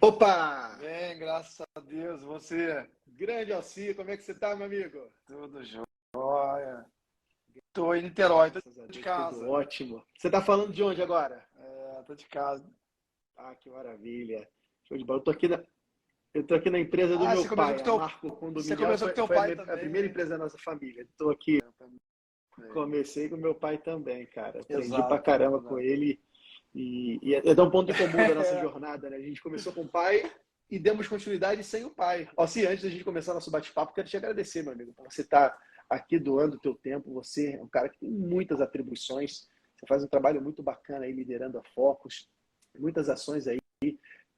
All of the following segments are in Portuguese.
Opa! Bem, graças a Deus. Você? Grande Alci, como é que você tá, meu amigo? Tudo jóia. Tô em Niterói, tô Graças a de Deus, tudo casa. ótimo. Você tá falando de onde agora? Tô de casa. Ah, que maravilha. Show de bola. Eu tô aqui na empresa do Ah, meu pai, a Marco você Condominial. começou com Foi, teu foi a, pai minha- a também, primeira né? empresa da nossa família. Estou aqui, Eu também. comecei com meu pai também, cara. Aprendi pra Exato, caramba com exato. ele. E é um ponto em comum da nossa jornada, né? A gente começou com o pai e demos continuidade sem o pai. Alci, antes da gente começar nosso bate-papo, quero te agradecer, meu amigo, por você estar aqui doando o teu tempo. Você é um cara que tem muitas atribuições. Você faz um trabalho muito bacana aí liderando a Focus, muitas ações aí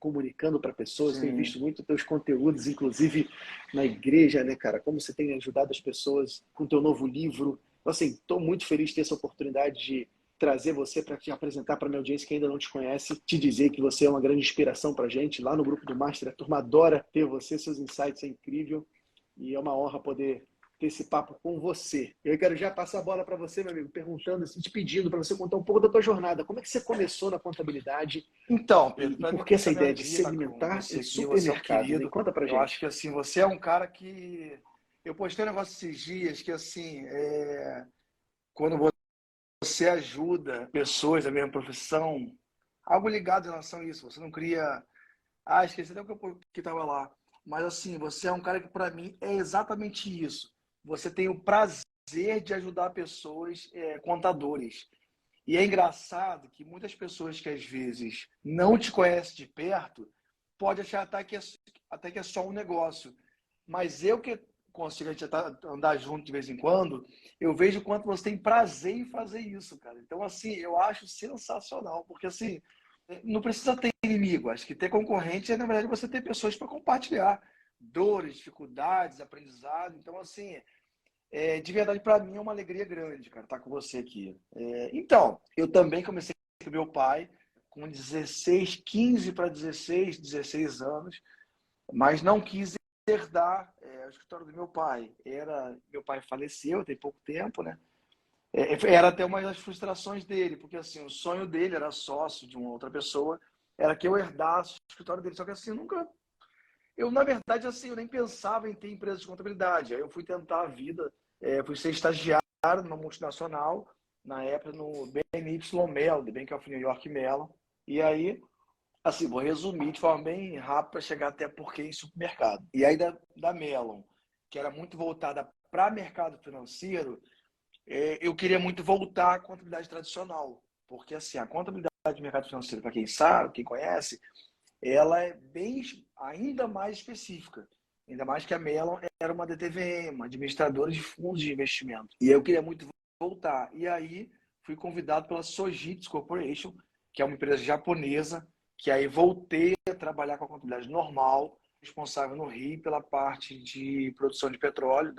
comunicando para pessoas. Tenho Sim. visto muito teus conteúdos, inclusive na igreja, né, cara? Como você tem ajudado as pessoas com teu novo livro. Então, assim, estou muito feliz de ter essa oportunidade de trazer você para te apresentar para minha audiência que ainda não te conhece, te dizer que você é uma grande inspiração para a gente. Lá no grupo do Master, a turma adora ter você, seus insights é incrível e é uma honra poder ter esse papo com você. Eu quero já passar a bola para você, meu amigo, perguntando, assim, te pedindo para você contar um pouco da tua jornada. Como é que você começou na contabilidade Então, Pedro, e para mim por que essa também é um ideia de dia estar com segmentar você em aqui. Você é um supermercados, hein? querido. Conta pra Eu acho gente. que assim, você é um cara que. Eu postei um negócio esses dias que assim, quando você ajuda pessoas da mesma profissão, algo ligado em relação a isso. Você não cria. Ah, esqueci até o que estava lá. Mas assim, você é um cara que para mim é exatamente isso. Você tem o prazer de ajudar pessoas, contadores. E é engraçado que muitas pessoas que às vezes não te conhecem de perto pode achar até que é só um negócio. Mas eu que consigo a gente andar junto de vez em quando, eu vejo o quanto você tem prazer em fazer isso, cara. Então, assim, eu acho sensacional, porque assim, não precisa ter inimigo. Acho que ter concorrente é, na verdade, você ter pessoas para compartilhar dores, dificuldades, aprendizado. Então, assim, de verdade, para mim é uma alegria grande, cara, estar com você aqui. Então, eu também comecei com meu pai, com 16, 15 para 16 anos, mas não quis herdar o escritório do meu pai. Meu pai faleceu tem pouco tempo, né? Era até uma das frustrações dele, porque assim, o sonho dele era sócio de uma outra pessoa, era que eu herdasse o escritório dele. Só que assim, nunca. Eu, na verdade, assim, eu nem pensava em ter empresa de contabilidade. Aí eu fui tentar a vida, fui ser estagiário numa multinacional, na época no BNY Mellon, The Bank of New York Mellon. E aí, assim, vou resumir de forma bem rápida para chegar até porque em supermercado. E aí da Mellon, que era muito voltada para mercado financeiro, eu queria muito voltar à contabilidade tradicional. Porque assim, a contabilidade de mercado financeiro, para quem sabe, quem conhece, ela é bem ainda mais específica. Ainda mais que a Mellon era uma DTVM, uma administradora de fundos de investimento. E eu queria muito voltar. E aí fui convidado pela Sojitz Corporation, que é uma empresa japonesa, que aí voltei a trabalhar com a contabilidade normal, responsável no Rio pela parte de produção de petróleo,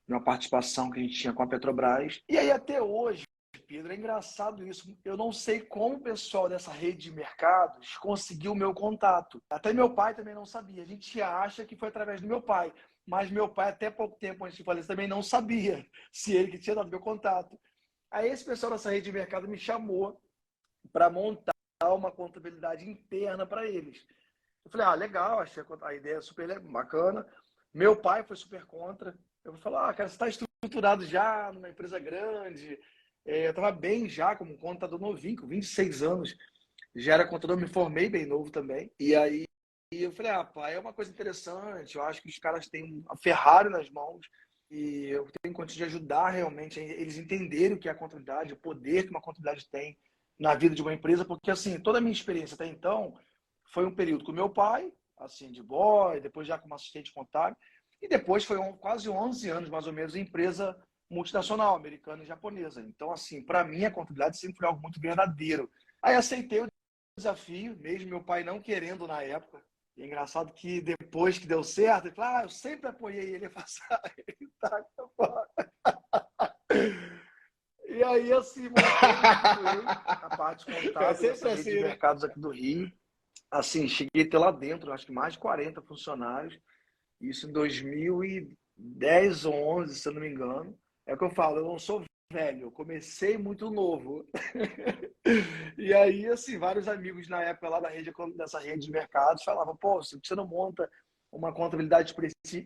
uma participação que a gente tinha com a Petrobras. E aí até hoje, Pedro, é engraçado isso. Eu não sei como o pessoal dessa rede de mercados conseguiu o meu contato. Até meu pai também não sabia. A gente acha que foi através do meu pai. Mas meu pai, até pouco tempo antes de falecer, também não sabia se ele que tinha dado meu contato. Aí esse pessoal dessa rede de mercado me chamou para montar uma contabilidade interna para eles. Eu falei, legal, achei a ideia super bacana. Meu pai foi super contra. Eu falei, cara, você está estruturado já numa empresa grande. Eu estava bem já como contador novinho, com 26 anos. Já era contador, me formei bem novo também. E aí eu falei, pai, é uma coisa interessante. Eu acho que os caras têm a Ferrari nas mãos. E eu tenho condição de ajudar realmente eles entenderem o que é a contabilidade, o poder que uma contabilidade tem na vida de uma empresa. Porque, assim, toda a minha experiência até então foi um período com meu pai, assim, de boy, depois já como assistente contábil. E depois foi quase 11 anos, mais ou menos, em empresa multinacional, americana e japonesa. Então, assim, para mim, a contabilidade sempre foi algo muito verdadeiro. Aí aceitei o desafio, mesmo meu pai não querendo na época. E é engraçado que depois que deu certo, ele falou, eu sempre apoiei ele a passar. E aí, assim, montei junto com ele a parte É contábil sempre dessa rede de assim, né? mercados aqui do Rio. Assim, cheguei a ter lá dentro, acho que mais de 40 funcionários. Isso em 2010 ou 11, se eu não me engano. É o que eu falo, eu não sou velho, eu comecei muito novo. E aí, assim, vários amigos na época lá dessa rede de mercados falavam, pô, você não monta uma contabilidade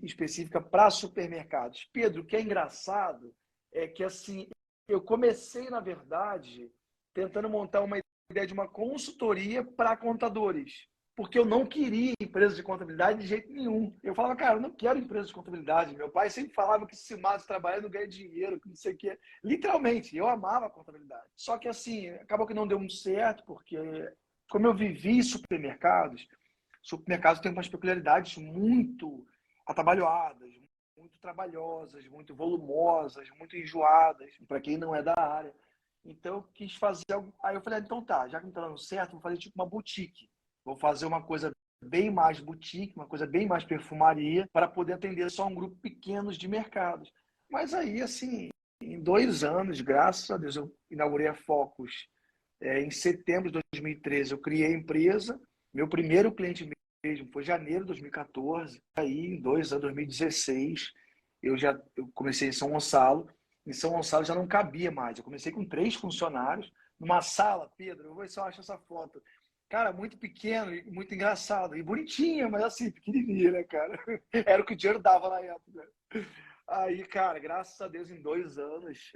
específica para supermercados. Pedro, o que é engraçado é que, assim, eu comecei, na verdade, tentando montar uma ideia de uma consultoria para contadores. Porque eu não queria empresa de contabilidade de jeito nenhum. Eu falava, cara, eu não quero empresa de contabilidade. Meu pai sempre falava que se mata trabalhando, ganha dinheiro, que não sei o quê. Literalmente, eu amava a contabilidade. Só que, assim, acabou que não deu muito certo, porque como eu vivi em supermercados têm umas peculiaridades muito atabalhoadas, muito trabalhosas, muito volumosas, muito enjoadas, para quem não é da área. Então, eu quis fazer algo. Aí eu falei, então tá, já que não está dando certo, vou fazer tipo uma boutique. Vou fazer uma coisa bem mais boutique, uma coisa bem mais perfumaria, para poder atender só um grupo pequeno de mercados. Mas aí, assim, em 2 anos, graças a Deus, eu inaugurei a Focus. Em setembro de 2013, eu criei a empresa. Meu primeiro cliente mesmo foi janeiro de 2014. Aí, em 2 anos, 2016, eu comecei em São Gonçalo. Em São Gonçalo já não cabia mais. Eu comecei com 3 funcionários, numa sala, Pedro, eu vou ver se eu acho essa foto. Cara, muito pequeno e muito engraçado. E bonitinha, mas assim, pequenininha, né, cara? Era o que o dinheiro dava na época. Aí, cara, graças a Deus, em 2 anos,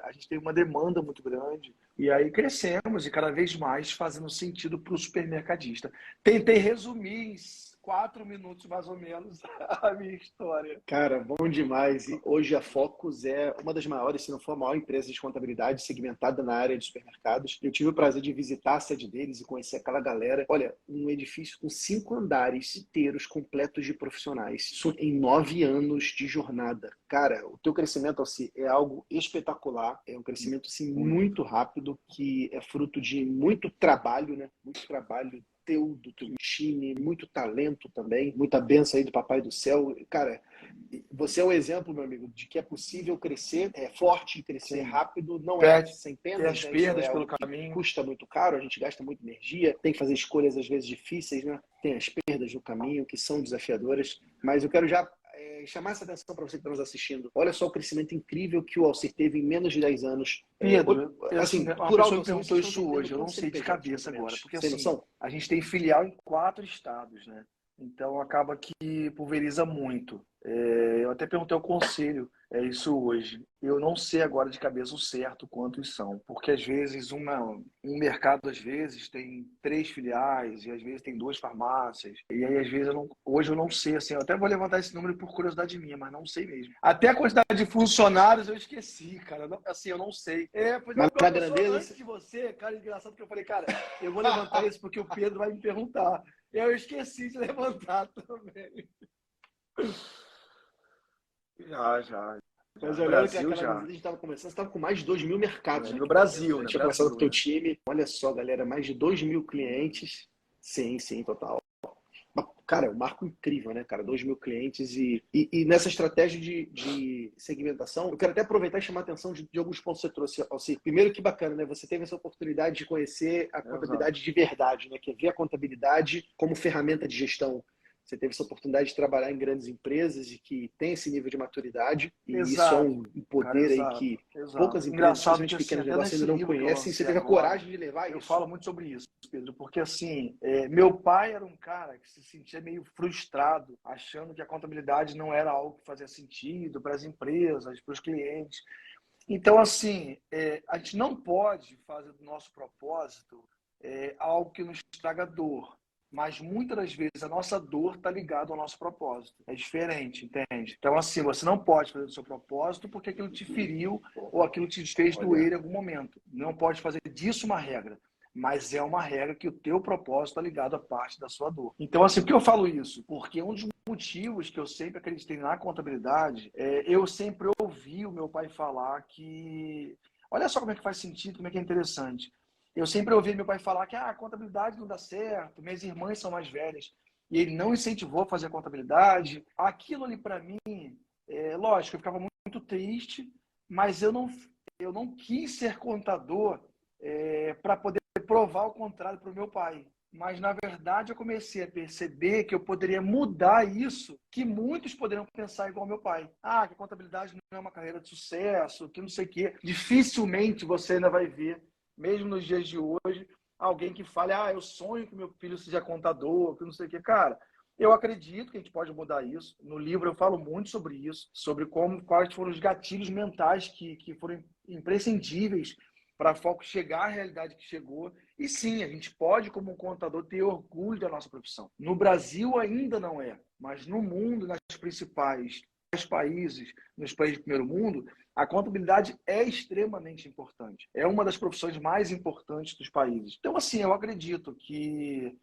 a gente teve uma demanda muito grande. E aí crescemos e cada vez mais fazendo sentido para o supermercadista. Tentei resumir em 4 minutos, mais ou menos, a minha história. Cara, bom demais. E hoje a Focus é uma das maiores, se não for a maior empresa de contabilidade segmentada na área de supermercados. Eu tive o prazer de visitar a sede deles e conhecer aquela galera. Olha, um edifício com 5 andares inteiros completos de profissionais. Isso em 9 anos de jornada. Cara, o teu crescimento, Alci, é algo espetacular. É um crescimento, assim, muito rápido, que é fruto de muito trabalho, né? Muito trabalho do teu time, muito talento também, muita bênção aí do Papai do Céu. Cara, você é um exemplo, meu amigo, de que é possível crescer forte, crescer Sim. rápido, não é Ter, sem ter penas, as né? Isso é perdas pelo algo que caminho. custa muito caro, a gente gasta muita energia, tem que fazer escolhas às vezes difíceis, né? Tem as perdas no caminho que são desafiadoras, mas eu quero já chamar essa atenção para você que está nos assistindo. Olha só o crescimento incrível que o Alcir teve em menos de 10 anos. Pedro, assim, Assim, uma por pessoa alto, me assim, vocês perguntou estão isso vendendo hoje, eu não quantos sei de CNPJs, mais cabeça ou agora, menos? porque Sem assim, noção? a gente tem filial em 4 estados, né? Então acaba que pulveriza muito. Eu até perguntei ao conselho isso hoje. Eu não sei agora de cabeça o certo quantos são, porque às vezes um mercado às vezes tem 3 filiais e às vezes tem 2 farmácias. E aí às vezes hoje eu não sei assim. Eu até vou levantar esse número por curiosidade minha, mas não sei mesmo. Até a quantidade de funcionários eu esqueci, cara. Assim, eu não sei. Pois é, Mas uma na pessoa antes grandeza, de você, cara, engraçado que eu falei, cara, eu vou levantar isso porque o Pedro vai me perguntar. Eu esqueci de levantar também. Já. mas Já. olhando que Brasil aquela já. grandeza, a gente estava começando, você estava com mais de 2.000 mercados, né? No Que mais ou menos Brasil, você né? tinha começado com o Brasil, teu né? time. Olha só, galera, mais de 2.000 clientes. Sim, sim, total. Cara, é um marco incrível, né, cara? 2.000 clientes e nessa estratégia de segmentação, eu quero até aproveitar e chamar a atenção de alguns pontos que você trouxe, Alcir. Primeiro, que bacana, né? Você teve essa oportunidade de conhecer a Exato. contabilidade de verdade, né? Que é ver a contabilidade como ferramenta de gestão. Você teve essa oportunidade de trabalhar em grandes empresas e que tem esse nível de maturidade, e isso é Exato, um cara, poder aí exato, que poucas exato. empresas, Engraçado especialmente que assim, pequenos até negócios, nesse ainda não livro que eu conhecem. Você lancei teve a agora, coragem de levar eu isso. falo muito sobre isso, Pedro, porque assim, meu pai era um cara que se sentia meio frustrado, achando que a contabilidade não era algo que fazia sentido para as empresas, para os clientes. Então, assim, a gente não pode fazer do nosso propósito algo que nos traga dor. Mas muitas das vezes a nossa dor está ligada ao nosso propósito. É diferente, entende? Então, assim, você não pode fazer do seu propósito porque aquilo te feriu ou aquilo te fez doer em algum momento. Não pode fazer disso uma regra. Mas é uma regra que o teu propósito está ligado à parte da sua dor. Então, assim, por que eu falo isso? Porque um dos motivos que eu sempre acreditei na contabilidade, eu sempre ouvi o meu pai falar que... Olha só como é que faz sentido, como é que é interessante. Eu sempre ouvi meu pai falar que a contabilidade não dá certo, minhas irmãs são mais velhas, e ele não incentivou a fazer a contabilidade. Aquilo ali para mim, lógico, eu ficava muito triste, mas eu não quis ser contador para poder provar o contrário para o meu pai. Mas, na verdade, eu comecei a perceber que eu poderia mudar isso, que muitos poderiam pensar igual meu pai. Ah, que a contabilidade não é uma carreira de sucesso, que não sei o quê. Dificilmente você ainda vai ver, mesmo nos dias de hoje, alguém que fale, eu sonho que meu filho seja contador, que não sei o quê. Cara, eu acredito que a gente pode mudar isso. No livro eu falo muito sobre isso, sobre quais foram os gatilhos mentais que foram imprescindíveis para a Foco chegar à realidade que chegou. E sim, a gente pode, como contador, ter orgulho da nossa profissão. No Brasil ainda não é, mas no mundo, nos principais países, nos países do primeiro mundo, a contabilidade é extremamente importante. É uma das profissões mais importantes dos países. Então, assim, eu acredito que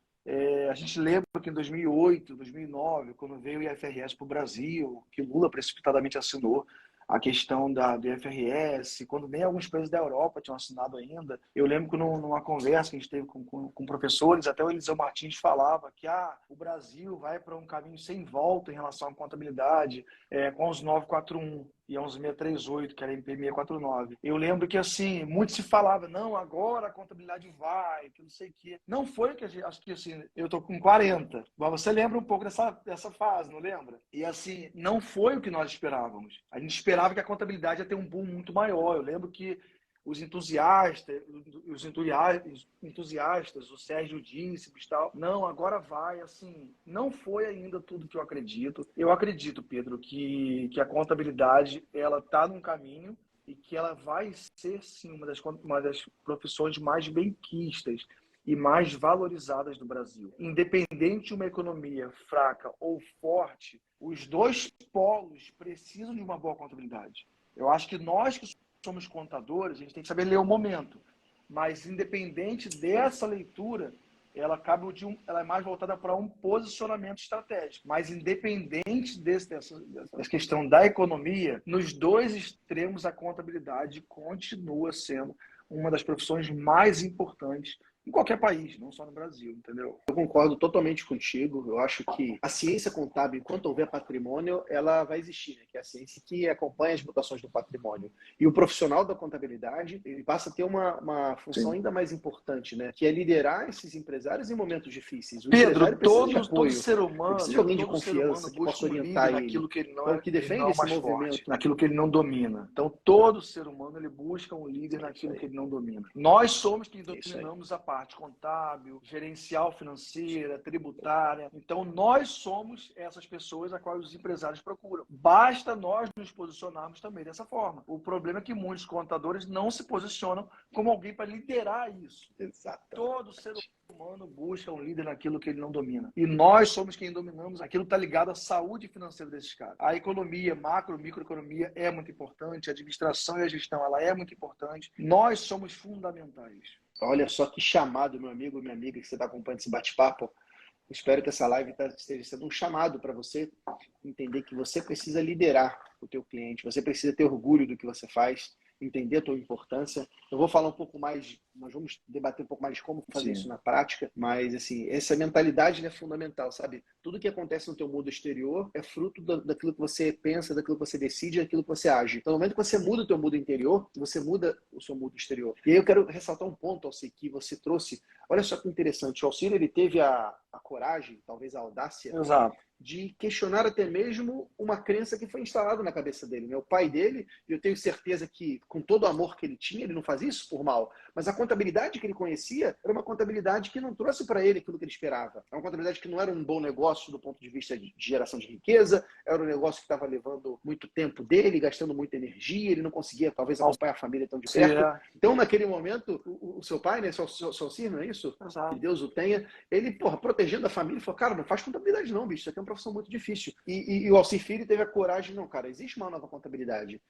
a gente lembra que em 2008, 2009, quando veio o IFRS para o Brasil, que Lula precipitadamente assinou a questão do IFRS, quando nem alguns países da Europa tinham assinado ainda. Eu lembro que numa conversa que a gente teve com professores, até o Eliseu Martins falava que o Brasil vai para um caminho sem volta em relação à contabilidade, com os 941 e a 11638, que era a MP 649. Eu lembro que, assim, muito se falava, não, agora a contabilidade vai, que não sei o quê. Não foi que acho que, assim, eu tô com 40, mas você lembra um pouco dessa fase, não lembra? E, assim, não foi o que nós esperávamos. A gente esperava que a contabilidade ia ter um boom muito maior. Eu lembro que os entusiastas, o Sérgio Díceres e tal, não, agora vai, assim, não foi ainda tudo que eu acredito. Eu acredito, Pedro, que a contabilidade, ela está num caminho e que ela vai ser, sim, uma das profissões mais benquistas e mais valorizadas do Brasil. Independente de uma economia fraca ou forte, os dois polos precisam de uma boa contabilidade. Eu acho que nós que somos contadores, a gente tem que saber ler o momento. Mas, independente dessa leitura, ela é mais voltada para um posicionamento estratégico. Mas, independente dessa questão da economia, nos dois extremos, a contabilidade continua sendo uma das profissões mais importantes em qualquer país, não só no Brasil, entendeu? Eu concordo totalmente contigo. Eu acho que a ciência contábil, enquanto houver patrimônio, ela vai existir, né? Que é a ciência que acompanha as mutações do patrimônio. E o profissional da contabilidade, ele passa a ter uma função ainda mais importante, né? Que é liderar esses empresários em momentos difíceis. O Pedro, empresário precisa de todo apoio, ser ele precisa de humano, alguém de confiança que busca possa um líder orientar ele. naquilo que ele não Então, é, que ele não defende é o esse mais forte, movimento. naquilo que ele não domina. Então, todo ser humano ele busca um líder naquilo que ele não domina. Nós somos quem dominamos a parte contábil, gerencial financeira, tributária. Então, nós somos essas pessoas a quais os empresários procuram. Basta nós nos posicionarmos também dessa forma. O problema é que muitos contadores não se posicionam como alguém para liderar isso. Exato. Todo ser humano busca um líder naquilo que ele não domina. E nós somos quem dominamos aquilo que está ligado à saúde financeira desses caras. A economia, microeconomia é muito importante, a administração e a gestão ela é muito importante. Nós somos fundamentais. Olha só que chamado, meu amigo, minha amiga, que você está acompanhando esse bate-papo. Espero que essa live esteja sendo um chamado para você entender que você precisa liderar o teu cliente, você precisa ter orgulho do que você faz, entender a tua importância. Eu vou falar um pouco mais, nós vamos debater um pouco mais de como fazer isso na prática, mas assim, essa mentalidade é fundamental, sabe? Tudo que acontece no teu mundo exterior é fruto daquilo que você pensa, daquilo que você decide, daquilo que você age. Então, no momento que você muda o teu mundo interior, você muda o seu mundo exterior. E aí eu quero ressaltar um ponto, Alcir, que você trouxe. Olha só que interessante. O Alcir, ele teve a coragem, talvez a audácia, Exato, de questionar até mesmo uma crença que foi instalada na cabeça dele, né? O pai dele, eu tenho certeza que, com todo o amor que ele tinha, ele não fazia isso por mal, mas a contabilidade que ele conhecia era uma contabilidade que não trouxe para ele aquilo que ele esperava. É uma contabilidade que não era um bom negócio do ponto de vista de geração de riqueza, era um negócio que estava levando muito tempo dele, gastando muita energia, ele não conseguia, talvez, acompanhar a família tão de perto. Então, naquele momento, o seu pai, né, seu Alcir, não é isso? Exato. Que Deus o tenha, ele, protegendo a família, falou, cara, não faz contabilidade não, bicho, isso aqui é uma profissão muito difícil. E o Alcir Filho teve a coragem, não, cara, existe uma nova contabilidade.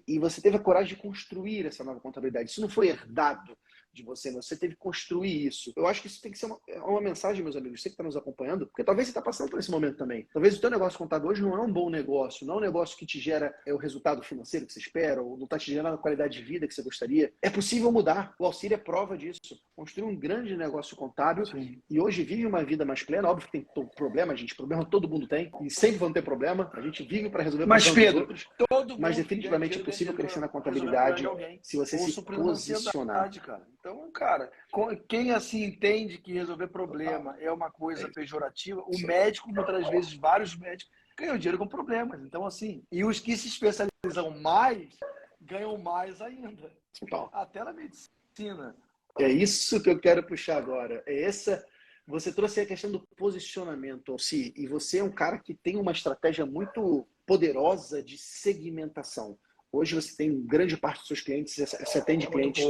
E você teve a coragem de construir essa nova contabilidade. Isso não foi herdado de você, você teve que construir isso. Eu acho que isso tem que ser uma mensagem, meus amigos, você que está nos acompanhando, porque talvez você está passando por esse momento também. Talvez o teu negócio contábil hoje não é um bom negócio, não é um negócio que te gera o resultado financeiro que você espera, ou não está te gerando a qualidade de vida que você gostaria. É possível mudar. O Alcir é prova disso. Construiu um grande negócio contábil e hoje vive uma vida mais plena. Óbvio que tem problema, gente. Problema todo mundo tem e sempre vão ter problema. A gente vive para resolver problemas dos outros. Mas definitivamente é possível crescer na contabilidade se você se posicionar. Então, cara, quem assim entende que resolver problema é uma coisa pejorativa, o médico, muitas vezes, vários médicos, ganham dinheiro com problemas. Então, assim, e os que se especializam mais, ganham mais ainda. Total. Até na medicina. É isso que eu quero puxar agora. Você trouxe a questão do posicionamento, Alci, e você é um cara que tem uma estratégia muito poderosa de segmentação. Hoje você tem grande parte dos seus clientes, você atende clientes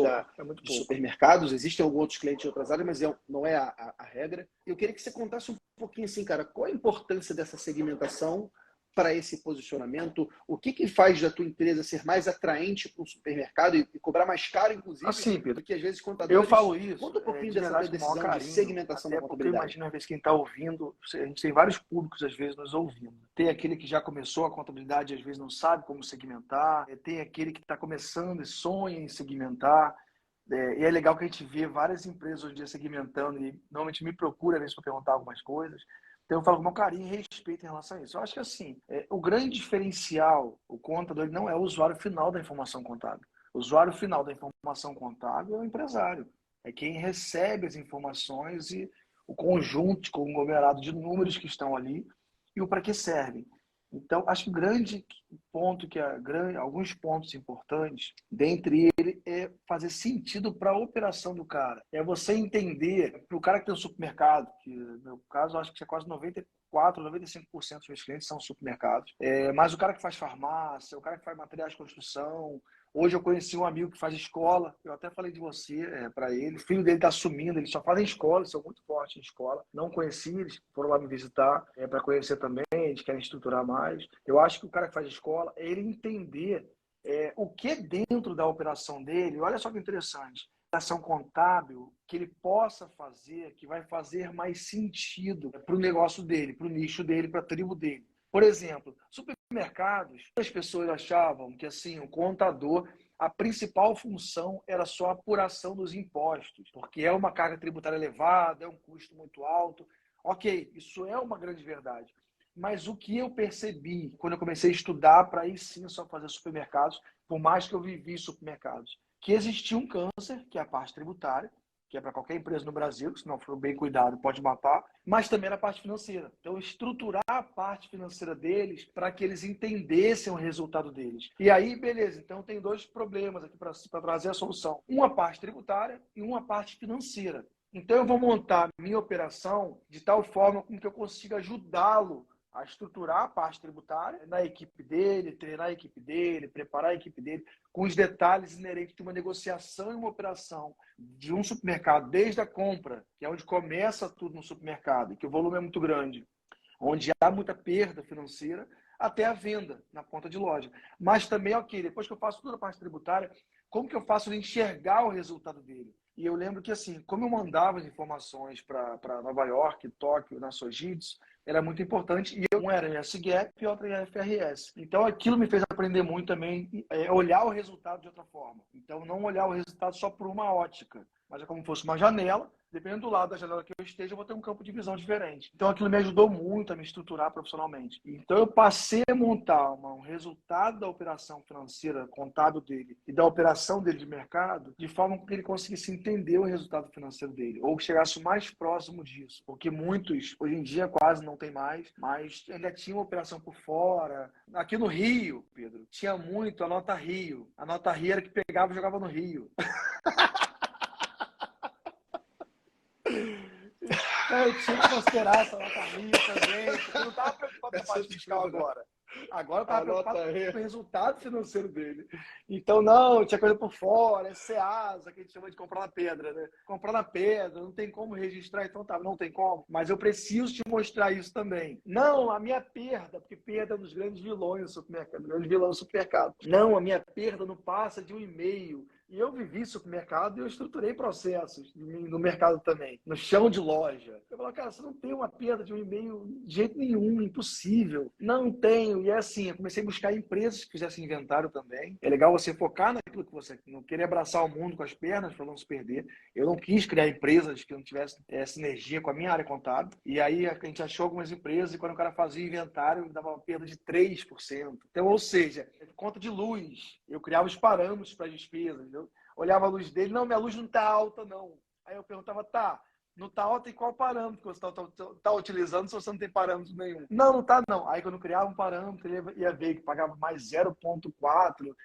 de supermercados, existem alguns outros clientes de outras áreas, mas não é a regra. Eu queria que você contasse um pouquinho assim, cara, qual a importância dessa segmentação para esse posicionamento? O que faz da tua empresa ser mais atraente para um supermercado e cobrar mais caro, inclusive, assim, Pedro, do que às vezes contadores? Eu falo isso. Conta um pouquinho de dessa tua decisão carinho, de segmentação da contabilidade. Imagina, às vezes, quem está ouvindo, a gente tem vários públicos, às vezes, nos ouvindo. Tem aquele que já começou a contabilidade e, às vezes, não sabe como segmentar. Tem aquele que está começando e sonha em segmentar. E é legal que a gente vê várias empresas hoje em dia segmentando e normalmente me procura, às vezes, para perguntar algumas coisas. Então, eu falo com meu carinho e respeito em relação a isso. Eu acho que, assim, o grande diferencial, o contador, ele não é o usuário final da informação contábil. O usuário final da informação contábil é o empresário. É quem recebe as informações e o conjunto, conglomerado de números que estão ali e o para que servem. Então, acho que o grande ponto, alguns pontos importantes, dentre ele, é fazer sentido para a operação do cara. É você entender, para o cara que tem um supermercado, que no meu caso, acho que é quase 94, 95% dos meus clientes são supermercados. Mas o cara que faz farmácia, o cara que faz materiais de construção. Hoje eu conheci um amigo que faz escola, eu até falei de você para ele. O filho dele está assumindo, eles só fazem escola, eles são muito fortes em escola. Não conheci, eles foram lá me visitar para conhecer também, eles querem estruturar mais. Eu acho que o cara que faz escola, é ele entender o que dentro da operação dele, olha só que interessante, operação contábil, que ele possa fazer, que vai fazer mais sentido para o negócio dele, para o nicho dele, para a tribo dele. Por exemplo, supermercados, as pessoas achavam que assim, o contador, a principal função era só a apuração dos impostos, porque é uma carga tributária elevada, é um custo muito alto. Ok, isso é uma grande verdade. Mas o que eu percebi quando eu comecei a estudar para aí sim só fazer supermercados, por mais que eu vivi supermercados, que existia um câncer, que é a parte tributária, que é para qualquer empresa no Brasil, se não for bem cuidado, pode matar, mas também na parte financeira. Então, estruturar a parte financeira deles para que eles entendessem o resultado deles. E aí, beleza, então tem dois problemas aqui para trazer a solução. Uma parte tributária e uma parte financeira. Então, eu vou montar a minha operação de tal forma com que eu consiga ajudá-lo a estruturar a parte tributária na equipe dele, treinar a equipe dele, preparar a equipe dele, com os detalhes inerentes de uma negociação e uma operação de um supermercado, desde a compra, que é onde começa tudo no supermercado, que o volume é muito grande, onde há muita perda financeira, até a venda na ponta de loja. Mas também, ok, depois que eu faço toda a parte tributária, como que eu faço ele enxergar o resultado dele? E eu lembro que, assim, como eu mandava as informações para Nova York, Tóquio, na Sojitsu, era muito importante, e um era em SGAP e outro em FRS. Então, aquilo me fez aprender muito também, olhar o resultado de outra forma. Então, não olhar o resultado só por uma ótica, mas é como se fosse uma janela. Dependendo do lado da janela que eu esteja, eu vou ter um campo de visão diferente. Então, aquilo me ajudou muito a me estruturar profissionalmente. Então, eu passei a montar um resultado da operação financeira contábil dele e da operação dele de mercado, de forma que ele conseguisse entender o resultado financeiro dele, ou chegasse mais próximo disso. Porque muitos, hoje em dia, quase não tem mais, mas ainda tinha uma operação por fora. Aqui no Rio, Pedro, tinha muito a nota Rio. A nota Rio era que pegava e jogava no Rio. Então, eu tinha que considerar essa nota Rio também, porque eu não estava preocupado com a parte fiscal agora. Agora eu estava preocupado com o resultado financeiro dele. Então, não, tinha coisa por fora, é SEASA, que a gente chama de comprar na pedra, né? Comprar na pedra, não tem como registrar, então tá, não tem como. Mas eu preciso te mostrar isso também. Não, a minha perda, porque perda é um dos grandes vilões do supermercado, grande vilão do supermercado. Não, a minha perda não passa de 1,5. E eu vivi supermercado e eu estruturei processos no mercado também, no chão de loja. Eu falo, cara, você não tem uma perda de 1,5 de jeito nenhum, impossível. Não tenho. E é assim, eu comecei a buscar empresas que fizessem inventário também. É legal você focar naquilo que você não querer abraçar o mundo com as pernas para não se perder. Eu não quis criar empresas que não tivessem sinergia com a minha área contábil. E aí a gente achou algumas empresas e quando o cara fazia inventário, dava uma perda de 3%. Então, ou seja, conta de luz. Eu criava os parâmetros para as despesas. olhava a luz dele, não, minha luz não está alta, não. Aí eu perguntava, tá, não está alta e qual parâmetro que você está utilizando se você não tem parâmetro nenhum? Não, não está não. Aí quando eu criava um parâmetro, ele ia ver que pagava mais 0,4,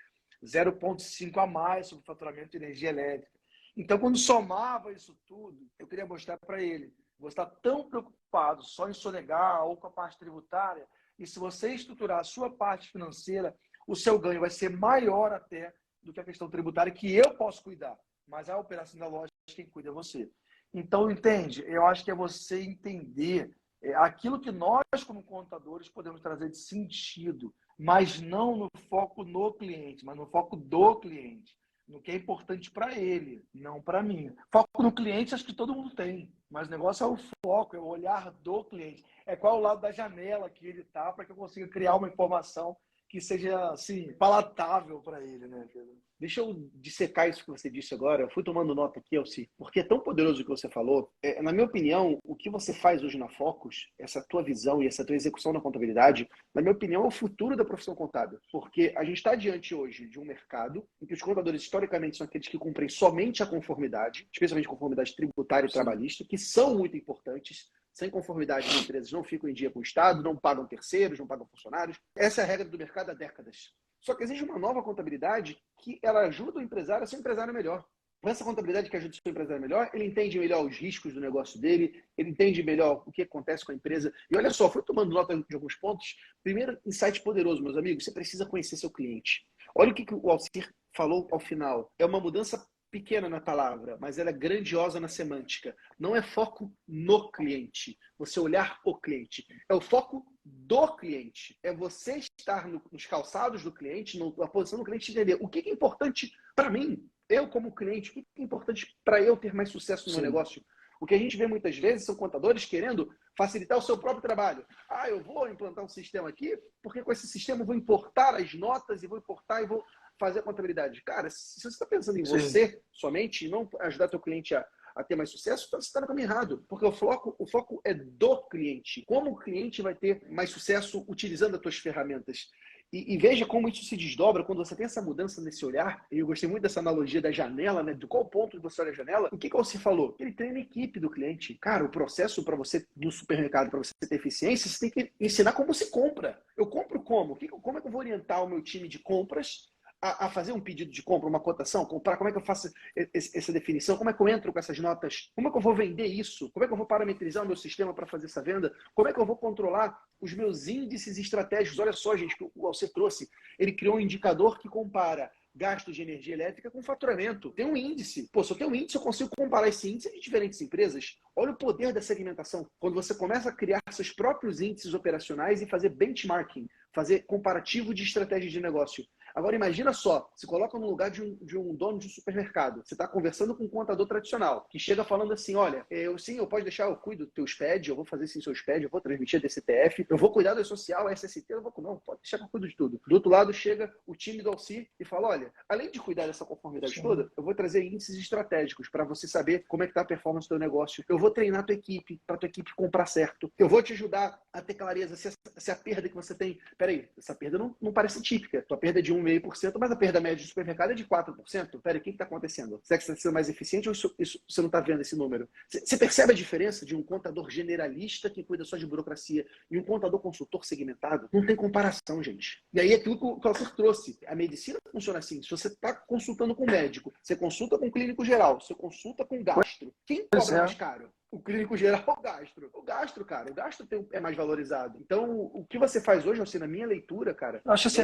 0,5 a mais sobre o faturamento de energia elétrica. Então, quando somava isso tudo, eu queria mostrar para ele, você está tão preocupado só em sonegar ou com a parte tributária, e se você estruturar a sua parte financeira, o seu ganho vai ser maior até do que a questão tributária, que eu posso cuidar. Mas a operação da loja, quem cuida é você. Então, entende? Eu acho que é você entender aquilo que nós, como contadores, podemos trazer de sentido, mas não no foco no cliente, mas no foco do cliente, no que é importante para ele, não para mim. Foco no cliente, acho que todo mundo tem, mas o negócio é o foco, é o olhar do cliente. É qual o lado da janela que ele está para que eu consiga criar uma informação que seja assim, palatável para ele, né, Pedro? Deixa eu dissecar isso que você disse agora. Eu fui tomando nota aqui, Alci, porque é tão poderoso o que você falou. Na minha opinião, o que você faz hoje na Focus, essa tua visão e essa tua execução na contabilidade, na minha opinião, é o futuro da profissão contábil. Porque a gente está diante hoje de um mercado em que os contadores, historicamente, são aqueles que cumprem somente a conformidade, especialmente conformidade tributária e trabalhista, que são muito importantes. Sem conformidade, as empresas não ficam em dia com o Estado, não pagam terceiros, não pagam funcionários. Essa é a regra do mercado há décadas. Só que existe uma nova contabilidade que ela ajuda o empresário a ser um empresário melhor. Com essa contabilidade que ajuda o seu empresário melhor, ele entende melhor os riscos do negócio dele, ele entende melhor o que acontece com a empresa. E olha só, fui tomando nota de alguns pontos. Primeiro, insight poderoso, meus amigos, você precisa conhecer seu cliente. Olha o que o Alcir falou ao final. É uma mudança pequena na palavra, mas ela é grandiosa na semântica. Não é foco no cliente, você olhar o cliente. É o foco do cliente. É você estar nos calçados do cliente, na posição do cliente, entender o que é importante para mim, eu como cliente, o que é importante para eu ter mais sucesso no meu negócio. O que a gente vê muitas vezes são contadores querendo facilitar o seu próprio trabalho. Ah, eu vou implantar um sistema aqui, porque com esse sistema eu vou importar as notas e vou importar e vou fazer a contabilidade. Cara, se você está pensando em você somente e não ajudar teu cliente a ter mais sucesso, então você está no caminho errado. Porque o foco é do cliente. Como o cliente vai ter mais sucesso utilizando as tuas ferramentas. E veja como isso se desdobra quando você tem essa mudança nesse olhar. E eu gostei muito dessa analogia da janela, né? De qual ponto você olha a janela. O que você falou? Ele treina a equipe do cliente. Cara, o processo para você, no supermercado, para você ter eficiência, você tem que ensinar como você compra. Eu compro como? Como é que eu vou orientar o meu time de compras a fazer um pedido de compra, uma cotação, comprar, como é que eu faço essa definição, como é que eu entro com essas notas, como é que eu vou vender isso, como é que eu vou parametrizar o meu sistema para fazer essa venda, como é que eu vou controlar os meus índices estratégicos. Olha só, gente, que o Alcir trouxe, ele criou um indicador que compara gasto de energia elétrica com faturamento. Tem um índice. Pô, se eu tenho um índice, eu consigo comparar esse índice de diferentes empresas. Olha o poder da segmentação. Quando você começa a criar seus próprios índices operacionais e fazer benchmarking, fazer comparativo de estratégia de negócio. Agora imagina só, se coloca no lugar de um dono de um supermercado. Você está conversando com um contador tradicional, que chega falando assim, olha, eu posso deixar, eu cuido do teu SPED, eu vou fazer sim seu SPED, eu vou transmitir a DCTF, eu vou cuidar do social, SST, eu vou... Não, pode deixar que eu cuido de tudo. Do outro lado chega o time do Alcir e fala, olha, além de cuidar dessa conformidade toda, eu vou trazer índices estratégicos para você saber como é que está a performance do teu negócio. Eu vou treinar a tua equipe, para a tua equipe comprar certo. Eu vou te ajudar a ter clareza se a perda que você tem... Peraí, essa perda não parece típica. Tua perda é de 1,5%, mas a perda média do supermercado é de 4%. Peraí, o que está acontecendo? Será que você está sendo mais eficiente ou você não está vendo esse número? Você percebe a diferença de um contador generalista que cuida só de burocracia e um contador consultor segmentado? Não tem comparação, gente. E aí é aquilo que o Alcir trouxe. A medicina funciona assim. Se você está consultando com um médico, você consulta com um clínico geral, você consulta com um gastro. Quem cobra mais caro? O clínico geral ou o gastro? O gastro, cara. O gastro é mais valorizado. Então, o que você faz hoje, assim, na minha leitura, cara, eu acho assim,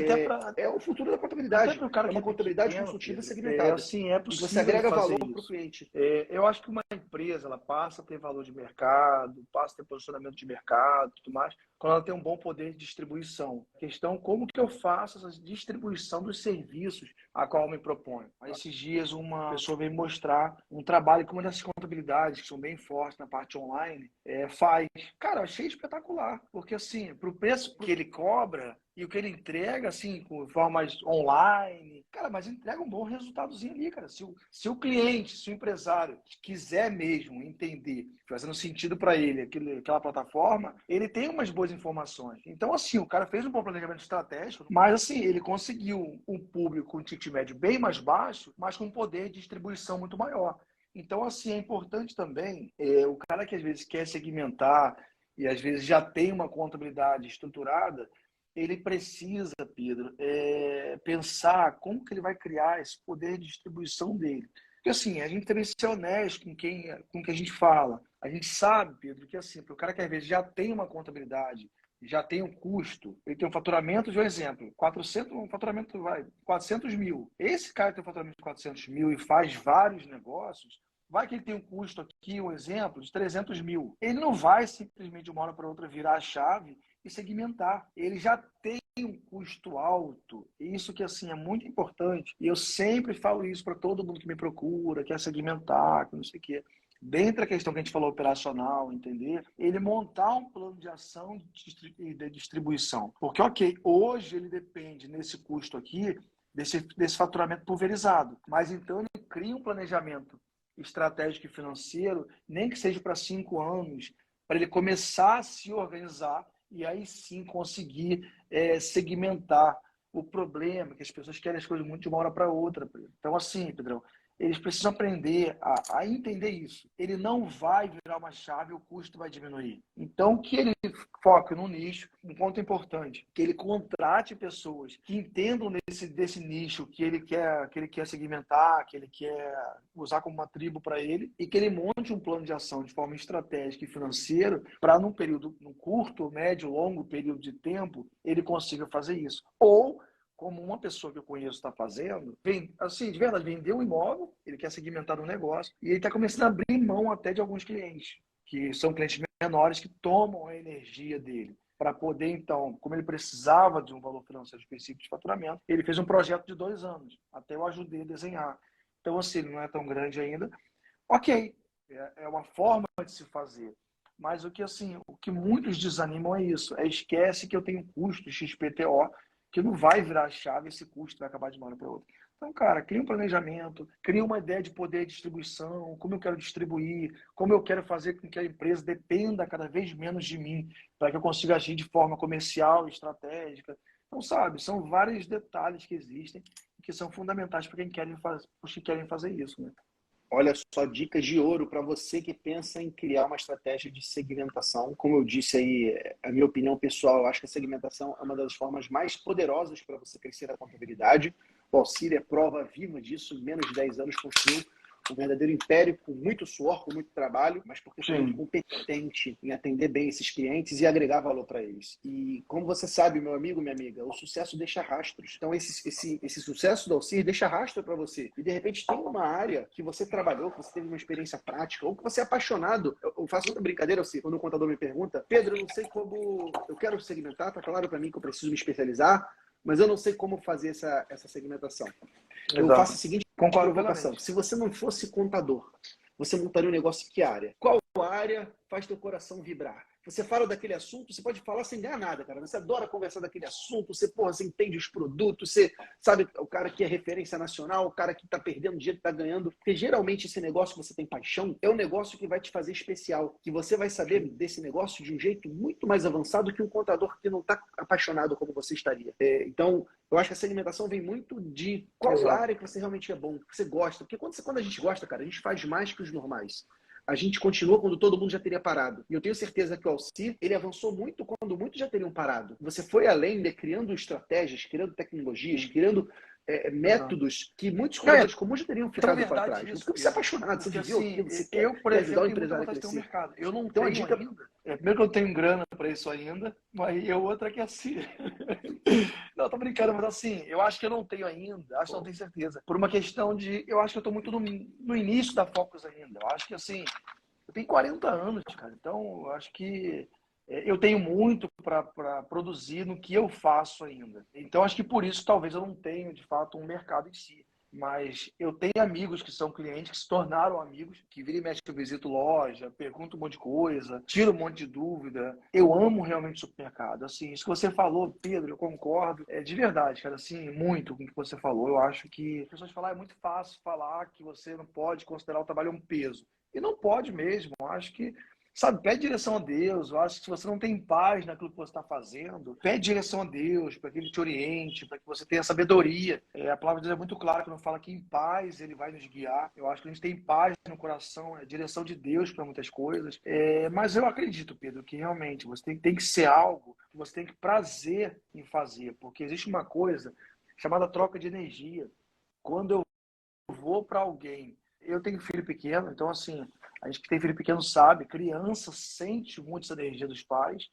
é o futuro da contabilidade. Até pro cara é uma contabilidade pequeno, consultiva Pedro, segmentada. Assim, é possível e você agrega fazer valor para o cliente. Eu acho que uma empresa ela passa a ter valor de mercado, passa a ter posicionamento de mercado e tudo mais, quando ela tem um bom poder de distribuição. A questão como que eu faço essa distribuição dos serviços a qual eu me proponho. Esses dias uma pessoa veio mostrar um trabalho com uma dessas contabilidades que são bem fortes parte na parte online, faz. Cara, eu achei espetacular, porque assim, pro preço que ele cobra e o que ele entrega, assim, com formas online, cara, mas entrega um bom resultadozinho ali, cara. Se o cliente, se o empresário quiser mesmo entender, fazendo sentido para ele aquela plataforma, ele tem umas boas informações. Então, assim, o cara fez um bom planejamento estratégico, mas assim, ele conseguiu um público com um ticket médio bem mais baixo, mas com um poder de distribuição muito maior. Então, assim, é importante também, o cara que às vezes quer segmentar e às vezes já tem uma contabilidade estruturada, ele precisa, Pedro, pensar como que ele vai criar esse poder de distribuição dele. Porque assim, a gente tem que ser honesto com o que a gente fala. A gente sabe, Pedro, que assim, para o cara que às vezes já tem uma contabilidade, já tem um custo, ele tem um faturamento, de um exemplo, 400, um faturamento vai, 400 mil. Esse cara que tem um faturamento de 400 mil e faz vários negócios, vai que ele tem um custo aqui, um exemplo, de 300 mil. Ele não vai simplesmente de uma hora para outra virar a chave e segmentar. Ele já tem um custo alto. Isso que assim é muito importante. E eu sempre falo isso para todo mundo que me procura, quer segmentar, que não sei o quê. Dentro da questão que a gente falou operacional, entender, ele montar um plano de ação de distribuição. Porque, ok, hoje ele depende nesse custo aqui desse faturamento pulverizado. Mas então ele cria um planejamento estratégico e financeiro, nem que seja para 5 anos, para ele começar a se organizar e aí sim conseguir segmentar o problema, que as pessoas querem as coisas muito de uma hora para outra. Então, assim, Pedrão, eles precisam aprender a entender isso. Ele não vai virar uma chave, o custo vai diminuir. Então, que ele foque no nicho, um ponto importante, que ele contrate pessoas que entendam desse nicho que ele quer segmentar, que ele quer usar como uma tribo para ele, e que ele monte um plano de ação de forma estratégica e financeira para num curto, médio, longo período de tempo, ele consiga fazer isso. Ou como uma pessoa que eu conheço está fazendo, assim, de verdade, vendeu um imóvel, ele quer segmentar um negócio, e ele está começando a abrir mão até de alguns clientes, que são clientes menores que tomam a energia dele. Para poder, então, como ele precisava de um valor financeiro específico de faturamento, ele fez um projeto de 2 anos, até eu ajudei a desenhar. Então, assim, ele não é tão grande ainda. Ok, é uma forma de se fazer. Mas o que muitos desanimam é isso. Esquece que eu tenho custo XPTO, que não vai virar a chave, esse custo vai acabar de uma hora para outra. Então, cara, cria um planejamento, cria uma ideia de poder de distribuição, como eu quero distribuir, como eu quero fazer com que a empresa dependa cada vez menos de mim, para que eu consiga agir de forma comercial e estratégica. Então, sabe, são vários detalhes que existem que são fundamentais para os que querem fazer isso, né? Olha só, dicas de ouro para você que pensa em criar uma estratégia de segmentação. Como eu disse aí, a minha opinião pessoal, eu acho que a segmentação é uma das formas mais poderosas para você crescer a contabilidade. O Alcir é prova viva disso, em menos de 10 anos construiu um verdadeiro império com muito suor, com muito trabalho, mas porque foi muito competente em atender bem esses clientes e agregar valor para eles. E como você sabe, meu amigo, minha amiga, o sucesso deixa rastros. Então esse sucesso do Alcir deixa rastro para você. E de repente tem uma área que você trabalhou, que você teve uma experiência prática, ou que você é apaixonado. Eu faço outra brincadeira, Alcir, quando o contador me pergunta, Pedro, eu não sei como eu quero segmentar, tá claro para mim que eu preciso me especializar, mas eu não sei como fazer essa segmentação. Eu faço a seguinte provocação. Se você não fosse contador, você montaria um negócio em que área? Qual área faz teu coração vibrar? Você fala daquele assunto, você pode falar sem ganhar nada, cara. Você adora conversar daquele assunto, você entende os produtos, você sabe o cara que é referência nacional, o cara que está perdendo dinheiro, está ganhando. Porque geralmente esse negócio que você tem paixão é um negócio que vai te fazer especial, que você vai saber desse negócio de um jeito muito mais avançado que um contador que não está apaixonado como você estaria. Então, eu acho que a segmentação vem muito de qual área que você realmente é bom, que você gosta. Porque quando a gente gosta, cara, a gente faz mais que os normais. A gente continua quando todo mundo já teria parado. E eu tenho certeza que o Alcir, ele avançou muito quando muitos já teriam parado. Você foi além, né, criando estratégias, criando tecnologias, criando métodos que muitos contadores comuns já teriam ficado para trás. Isso, porque você é apaixonado, você viveu aquilo, você quer ajudar o empresário a crescer. Mercado. Eu não tenho ainda. Primeiro que eu tenho grana para isso ainda, mas outra que é assim. Não, tô brincando, mas assim, eu acho que eu não tenho ainda, acho que não tenho certeza. Por uma questão de, eu acho que eu tô muito no início da Focus ainda. Eu acho que assim, eu tenho 40 anos, cara, então eu acho que eu tenho muito para produzir no que eu faço ainda. Então acho que por isso talvez eu não tenha, de fato, um mercado em si. mas eu tenho amigos que são clientes, que se tornaram amigos, que vira e mexe eu visito loja, pergunto um monte de coisa, tiro um monte de dúvida. Eu amo realmente supermercado. Assim, isso que você falou, Pedro, eu concordo. É de verdade, cara, assim, muito com o que você falou. Eu acho que as pessoas falam, é muito fácil falar que você não pode considerar o trabalho um peso. E não pode mesmo. Eu acho que, sabe, pede direção a Deus. Eu acho que se você não tem paz naquilo que você está fazendo, pede direção a Deus para que Ele te oriente, para que você tenha sabedoria. A palavra de Deus é muito clara quando fala que em paz Ele vai nos guiar. Eu acho que a gente tem paz no coração, é direção de Deus para muitas coisas. Mas eu acredito, Pedro, que realmente você tem que ser algo que você tem que prazer em fazer, porque existe uma coisa chamada troca de energia. Quando eu vou para alguém. Eu tenho filho pequeno, então assim, a gente que tem filho pequeno sabe, criança sente muito essa energia dos pais.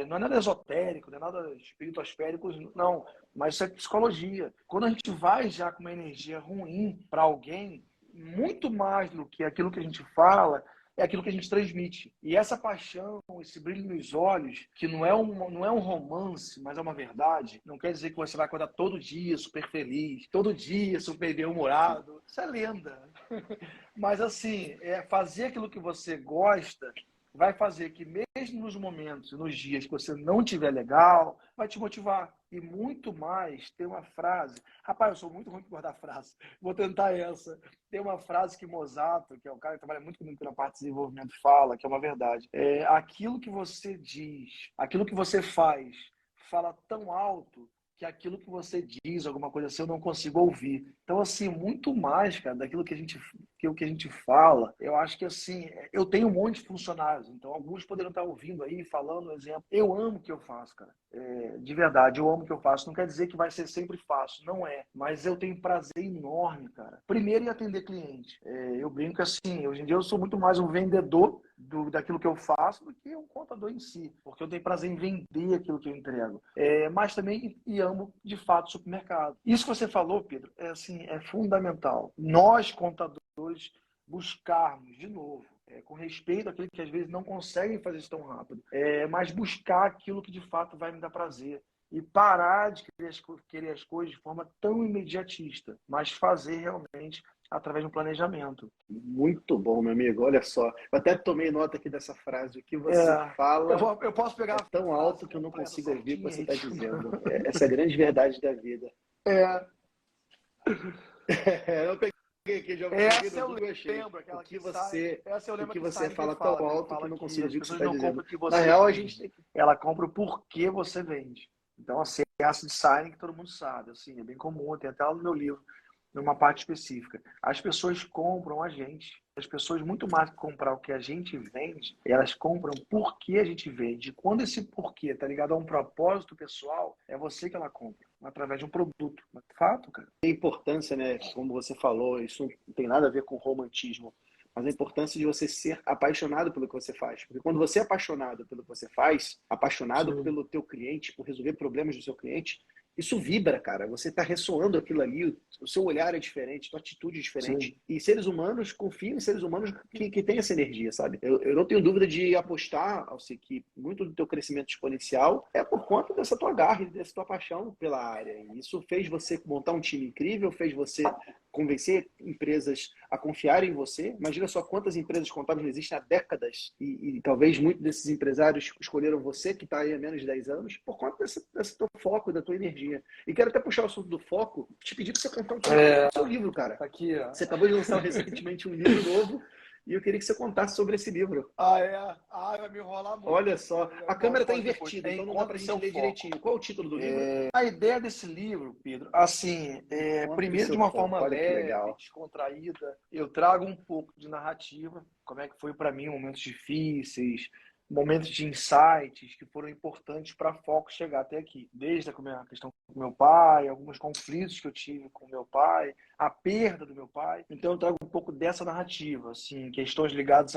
Não é nada esotérico, não é nada espirituosférico, não, mas isso é psicologia. Quando a gente vai já com uma energia ruim para alguém, muito mais do que aquilo que a gente fala, é aquilo que a gente transmite. E essa paixão, esse brilho nos olhos, que não é um romance, mas é uma verdade, não quer dizer que você vai acordar todo dia super feliz, todo dia super bem-humorado. Isso é lenda. Mas assim, fazer aquilo que você gosta vai fazer que mesmo nos momentos, nos dias que você não estiver legal, vai te motivar. E muito mais, tem uma frase. Rapaz, eu sou muito ruim para guardar frase. Vou tentar essa. Tem uma frase que Mozart, que é o cara que trabalha muito comigo na parte de desenvolvimento, fala, que é uma verdade. Aquilo que você diz, aquilo que você faz, fala tão alto que aquilo que você diz, alguma coisa assim, eu não consigo ouvir. Então, assim, muito mais, cara, daquilo que o que a gente fala, eu acho que, assim, eu tenho um monte de funcionários, então alguns poderiam estar ouvindo aí, falando, um exemplo. Eu amo o que eu faço, cara. De verdade, eu amo o que eu faço. Não quer dizer que vai ser sempre fácil, não é. Mas eu tenho prazer enorme, cara. Primeiro, em atender cliente. Eu brinco assim, hoje em dia eu sou muito mais um vendedor daquilo que eu faço do que um contador em si, porque eu tenho prazer em vender aquilo que eu entrego. Mas também e amo, de fato, supermercado. Isso que você falou, Pedro, é fundamental. Nós, contadores, buscarmos, de novo, com respeito àqueles que às vezes não conseguem fazer isso tão rápido, mas buscar aquilo que de fato vai me dar prazer. E parar de querer as coisas de forma tão imediatista, mas fazer realmente através de um planejamento. Muito bom, meu amigo. Olha só. Eu até tomei nota aqui dessa frase. O que você fala eu posso pegar é a tão frase alto que eu não completa consigo ouvir o que você está certinha. dizendo. Essa é a grande verdade da vida. Eu peguei aqui, já peguei Essa no eu Google e achei. lembro, O aquela que que sai. você, Essa eu o lembro que que você sai quem fala tão fala, né? alto que eu Fala não que consigo as ouvir o que você pessoas está não dizendo. compram o que Na você real, a gente vende. tem que... Ela compra o porquê você vende. Então, assim, é essa de signing que todo mundo sabe, assim, é bem comum, tem até lá no meu livro, numa parte específica. As pessoas compram a gente. As pessoas, muito mais que comprar o que a gente vende, elas compram por que a gente vende. E quando esse porquê está ligado a um propósito pessoal, é você que ela compra, através de um produto. Fato, cara. A importância, né? Como você falou, isso não tem nada a ver com romantismo, mas a importância de você ser apaixonado pelo que você faz. Porque quando você é apaixonado pelo que você faz, apaixonado Sim. pelo teu cliente, por resolver problemas do seu cliente, isso vibra, cara. Você está ressoando aquilo ali, o seu olhar é diferente, a tua atitude é Sim. diferente. E seres humanos, confiam em seres humanos que têm essa energia, sabe? Eu não tenho dúvida de apostar, Alci, que muito do teu crescimento exponencial é por conta dessa tua garra, dessa tua paixão pela área. E isso fez você montar um time incrível, fez você convencer empresas a confiarem em você. Imagina só quantas empresas contábeis existem há décadas e talvez muitos desses empresários escolheram você, que está aí há menos de 10 anos, por conta desse teu foco, da tua energia. E quero até puxar o assunto do foco, te pedir para você contar um pouco do seu livro, cara. Tá aqui, ó. Você acabou de lançar recentemente um livro novo e eu queria que você contasse sobre esse livro. Vai me enrolar muito. Olha só, a Bom, câmera está conta depois. invertida, então não dá para a Encontre gente seu ler foco. direitinho. Qual é o título do livro? A ideia desse livro, Pedro, assim, Encontre primeiro de seu uma foco. forma Olha que leve, legal. descontraída, eu trago um pouco de narrativa, como é que foi para mim momentos difíceis, momentos de insights que foram importantes para foco chegar até aqui. Desde a questão com meu pai, alguns conflitos que eu tive com meu pai, a perda do meu pai. Então eu trago um pouco dessa narrativa, assim, questões ligadas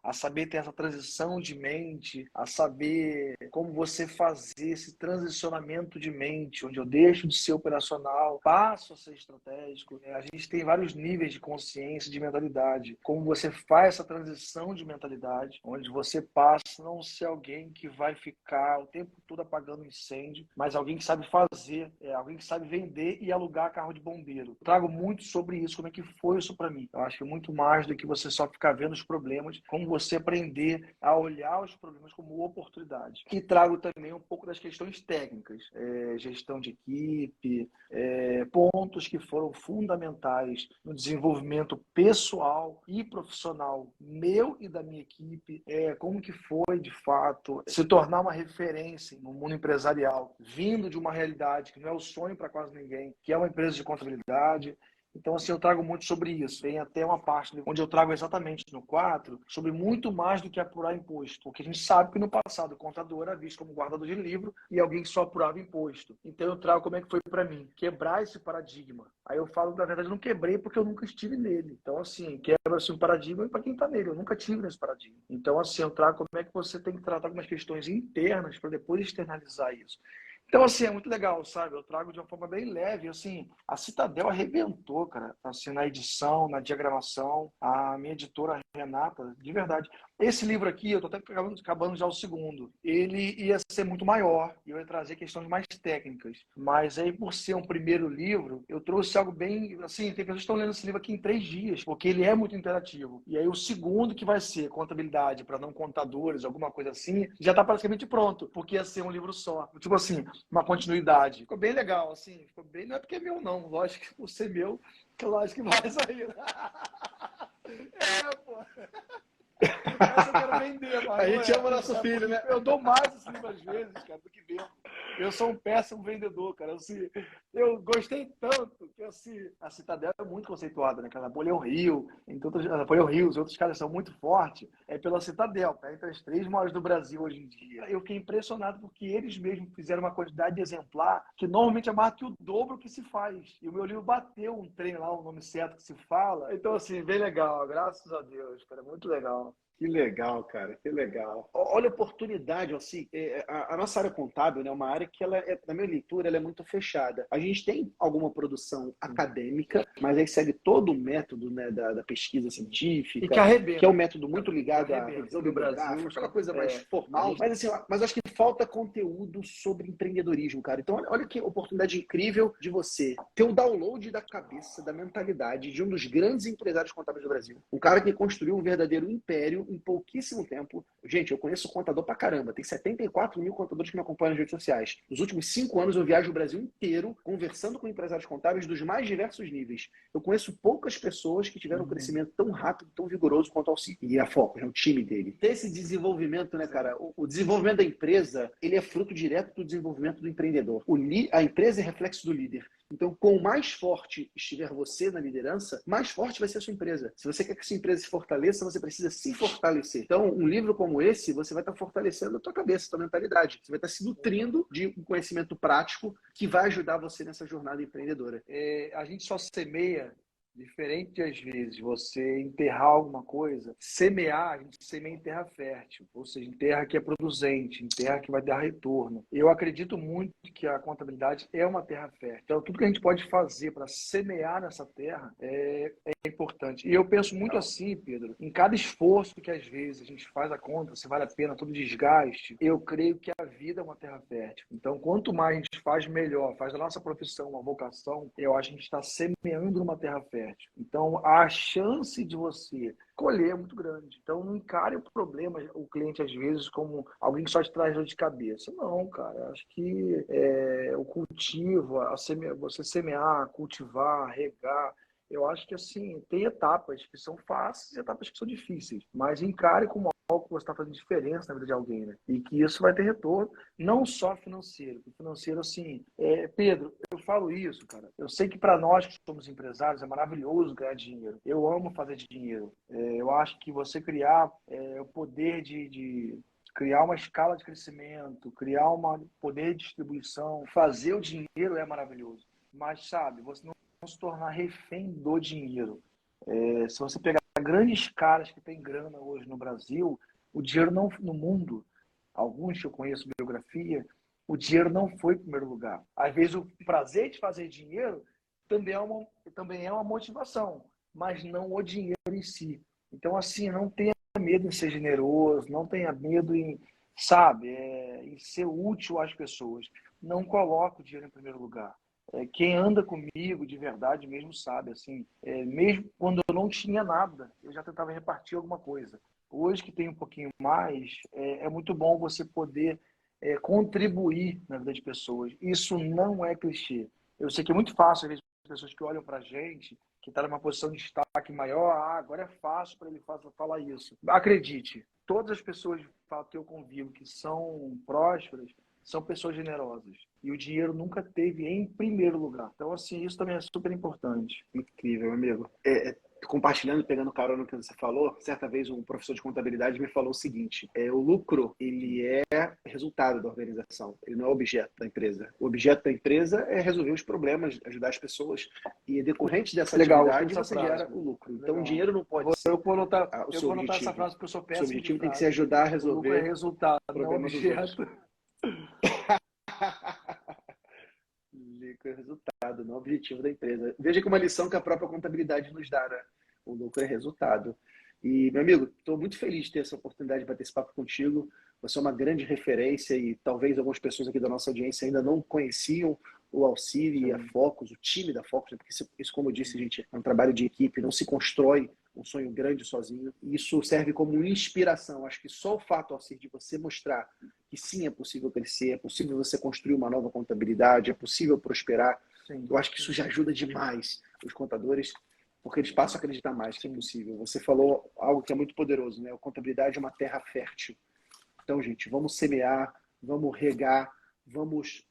a saber ter essa transição de mente, a saber como você fazer esse transicionamento de mente, onde eu deixo de ser operacional, passo a ser estratégico. A gente tem vários níveis de consciência, de mentalidade. Como você faz essa transição de mentalidade, onde você passa a não ser alguém que vai ficar o tempo todo apagando incêndio, mas alguém que sabe fazer, alguém que sabe vender e alugar carro de bombeiro. Eu trago muito sobre isso, como é que foi isso para mim. Eu acho que é muito mais do que você só ficar vendo os problemas, como você aprender a olhar os problemas como oportunidade. E trago também um pouco das questões técnicas, gestão de equipe, pontos que foram fundamentais no desenvolvimento pessoal e profissional meu e da minha equipe, como que foi, de fato, se tornar uma referência no mundo empresarial, vindo de uma realidade que não é o sonho para quase ninguém, que é uma empresa de contabilidade. Então, assim, eu trago muito sobre isso. Tem até uma parte onde eu trago exatamente no 4 sobre muito mais do que apurar imposto. Porque a gente sabe que no passado o contador era visto como guardador de livro e alguém que só apurava imposto. Então, eu trago como é que foi para mim, quebrar esse paradigma. Aí eu falo, na verdade, eu não quebrei porque eu nunca estive nele. Então, assim, quebra-se um paradigma para quem está nele. Eu nunca tive nesse paradigma. Então, assim, eu trago como é que você tem que tratar algumas questões internas para depois externalizar isso. Então, assim, é muito legal, sabe? Eu trago de uma forma bem leve, assim, a Citadel arrebentou, cara, assim, na edição, na diagramação, a minha editora Renata, de verdade. Esse livro aqui, eu tô até acabando já o segundo, ele ia ser muito maior, e eu ia trazer questões mais técnicas, mas aí, por ser um primeiro livro, eu trouxe algo bem, assim, tem pessoas que estão lendo esse livro aqui em 3 dias, porque ele é muito interativo. E aí, o segundo, que vai ser contabilidade para não contadores, alguma coisa assim, já tá praticamente pronto, porque ia ser um livro só. Tipo assim, uma continuidade. Ficou bem legal, assim. Ficou bem, não é porque é meu, não. Lógico que por ser meu, que lógico que vai sair. Pô. Essa eu quero vender, mas A gente ama nosso filho, né? Eu dou mais esse livro às vezes, cara, do que vendo. Eu sou um péssimo vendedor, cara. Assim, eu gostei tanto que assim, a Citadel é muito conceituada, né? Cara, Napoleão Hill, Napoleão Hill, os outros caras são muito fortes, é pela Citadel, tá? Entre as 3 maiores do Brasil hoje em dia. Eu fiquei impressionado porque eles mesmos fizeram uma quantidade de exemplar que normalmente é mais que o dobro que se faz. E o meu livro bateu um trem lá, o nome certo que se fala. Então, assim, bem legal, graças a Deus, cara, muito legal. Que legal, cara, que legal. Olha a oportunidade, assim, a nossa área contábil, né, é uma área que ela, na minha leitura, ela é muito fechada. A gente tem alguma produção acadêmica, mas aí segue todo o método, né, da pesquisa científica, E que arrebenta. que é um método muito ligado à revisão no bibliográfica, Brasil, aquela coisa mais formal. gente... Mas assim, mas acho que falta conteúdo sobre empreendedorismo, cara. Então, olha que oportunidade incrível de você ter o download da cabeça, da mentalidade de um dos grandes empresários contábeis do Brasil. Um cara que construiu um verdadeiro império em pouquíssimo tempo. Gente, eu conheço contador pra caramba. Tem 74 mil contadores que me acompanham nas redes sociais. Nos últimos 5 anos, eu viajo o Brasil inteiro conversando com empresários contábeis dos mais diversos níveis. Eu conheço poucas pessoas que tiveram um crescimento tão rápido, tão vigoroso quanto o Alcir. E a Focus, é o time dele. Ter esse desenvolvimento, né, cara? O desenvolvimento da empresa, ele é fruto direto do desenvolvimento do empreendedor. A empresa é reflexo do líder. Então, quanto mais forte estiver você na liderança, mais forte vai ser a sua empresa. Se você quer que a sua empresa se fortaleça, você precisa se fortalecer. Então, um livro como esse, você vai estar fortalecendo a tua cabeça, a tua mentalidade. Você vai estar se nutrindo de um conhecimento prático que vai ajudar você nessa jornada empreendedora. A gente só semeia. Diferente de, às vezes, você enterrar alguma coisa, semear, a gente semeia em terra fértil, ou seja, em terra que é produzente, em terra que vai dar retorno. Eu acredito muito que a contabilidade é uma terra fértil. Então, tudo que a gente pode fazer para semear nessa terra é importante. E eu penso muito assim, Pedro, em cada esforço que às vezes a gente faz a conta, se vale a pena todo desgaste, eu creio que a vida é uma terra fértil. Então, quanto mais a gente faz melhor, faz da nossa profissão uma vocação, eu acho que a gente está semeando numa terra fértil. Então, a chance de você colher é muito grande. Então, não encare o problema, o cliente, às vezes, como alguém que só te traz dor de cabeça. Não, cara. Acho que o cultivo, você semear, cultivar, regar, eu acho que, assim, tem etapas que são fáceis e etapas que são difíceis. Mas encare como algo que você está fazendo diferença na vida de alguém, né? E que isso vai ter retorno, não só financeiro. O financeiro, assim, Pedro, eu falo isso, cara. Eu sei que para nós que somos empresários é maravilhoso ganhar dinheiro. Eu amo fazer dinheiro. Eu acho que você criar o poder de criar uma escala de crescimento, criar um poder de distribuição, fazer o dinheiro é maravilhoso. Mas, sabe, você não se tornar refém do dinheiro. Se você pegar grandes caras que têm grana hoje no Brasil, o dinheiro não, no mundo, alguns que eu conheço biografia, o dinheiro não foi em primeiro lugar. Às vezes o prazer de fazer dinheiro também é uma motivação, mas não o dinheiro em si. Então, assim, não tenha medo em ser generoso, não tenha medo em, sabe, em ser útil às pessoas. Não coloque o dinheiro em primeiro lugar. Quem anda comigo de verdade mesmo sabe, assim, mesmo quando eu não tinha nada, eu já tentava repartir alguma coisa. Hoje que tem um pouquinho mais, é muito bom você poder contribuir na vida de pessoas. Isso não é clichê. Eu sei que é muito fácil, às vezes, as pessoas que olham para a gente, que está numa posição de destaque maior, agora é fácil para ele falar isso. Acredite, todas as pessoas que eu convivo que são prósperas são pessoas generosas. E o dinheiro nunca teve em primeiro lugar. Então, assim, isso também é super importante. Incrível, amigo. Compartilhando, pegando carona no que você falou, certa vez um professor de contabilidade me falou o seguinte: o lucro, ele é resultado da organização, ele não é objeto da empresa. O objeto da empresa é resolver os problemas, ajudar as pessoas, e decorrente dessa Legal, atividade essa você frase. gera o lucro. Legal. Então, o dinheiro não pode ser eu vou anotar o seu objetivo. Essa frase porque eu sou O seu péssimo de objetivo tem que frase. ser ajudar a O lucro é resolver resultado, não problemas dos outros. objeto. Lucro é resultado, não objetivo da empresa. Veja que uma lição que a própria contabilidade nos dá, né? O lucro é resultado. E, meu amigo, estou muito feliz de ter essa oportunidade de bater esse papo contigo. Você é uma grande referência e talvez algumas pessoas aqui da nossa audiência ainda não conheciam o Alcide e a Focus, o time da Focus, né? Porque isso, como eu disse, gente, é um trabalho de equipe, não se constrói um sonho grande sozinho. E isso serve como inspiração. Acho que só o fato, Alcide, de você mostrar que sim, é possível crescer, é possível você construir uma nova contabilidade, é possível prosperar. Sim. Eu acho que isso já ajuda demais os contadores, porque eles passam a acreditar mais que é possível. Você falou algo que é muito poderoso, né? A contabilidade é uma terra fértil. Então, gente, vamos semear, vamos regar, vamos